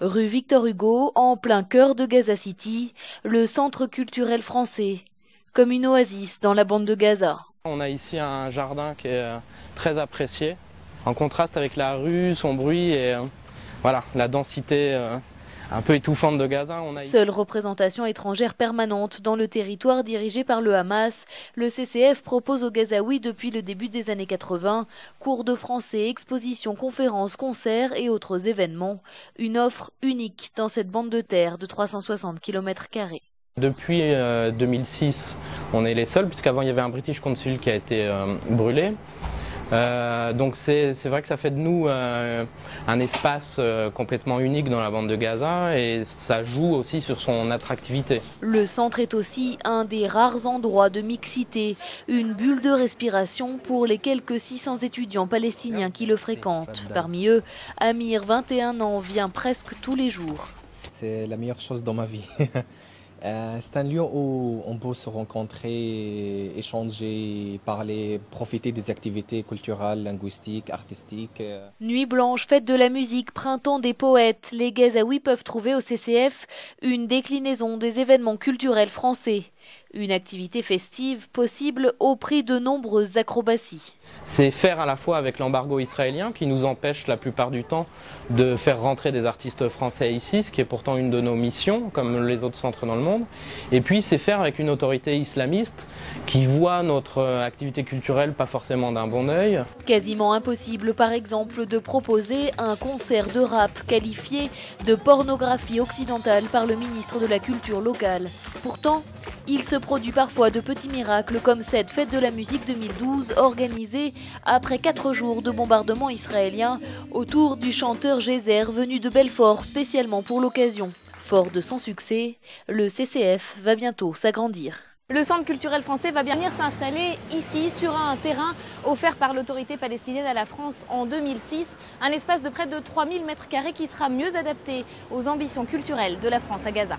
Rue Victor Hugo, en plein cœur de Gaza City, le centre culturel français, comme une oasis dans la bande de Gaza. On a ici un jardin qui est très apprécié, en contraste avec la rue, son bruit et voilà, la densité un peu étouffante de Gaza. Seule représentation étrangère permanente dans le territoire dirigé par le Hamas, le CCF propose aux Gazaouis depuis le début des années 80 cours de français, expositions, conférences, concerts et autres événements. Une offre unique dans cette bande de terre de 360 km². Depuis 2006, on est les seuls, puisqu'avant il y avait un British Consul qui a été brûlé. Donc c'est vrai que ça fait de nous un espace complètement unique dans la bande de Gaza et ça joue aussi sur son attractivité. Le centre est aussi un des rares endroits de mixité, une bulle de respiration pour les quelques 600 étudiants palestiniens qui le fréquentent. Parmi eux, Amir, 21 ans, vient presque tous les jours. C'est la meilleure chose dans ma vie. C'est un lieu où on peut se rencontrer, échanger, parler, profiter des activités culturelles, linguistiques, artistiques. Nuit blanche, fête de la musique, printemps des poètes, les Gazaouis peuvent trouver au CCF une déclinaison des événements culturels français. Une activité festive possible au prix de nombreuses acrobaties. C'est faire à la fois avec l'embargo israélien qui nous empêche la plupart du temps de faire rentrer des artistes français ici, ce qui est pourtant une de nos missions, comme les autres centres dans le monde. Et puis c'est faire avec une autorité islamiste qui voit notre activité culturelle pas forcément d'un bon œil. Quasiment impossible par exemple de proposer un concert de rap qualifié de pornographie occidentale par le ministre de la Culture locale. Pourtant, il se produit parfois de petits miracles comme cette fête de la musique 2012 organisée après 4 jours de bombardement israélien autour du chanteur Gézer venu de Belfort spécialement pour l'occasion. Fort de son succès, le CCF va bientôt s'agrandir. Le centre culturel français va bien venir s'installer ici sur un terrain offert par l'autorité palestinienne à la France en 2006, un espace de près de 3000 m² qui sera mieux adapté aux ambitions culturelles de la France à Gaza.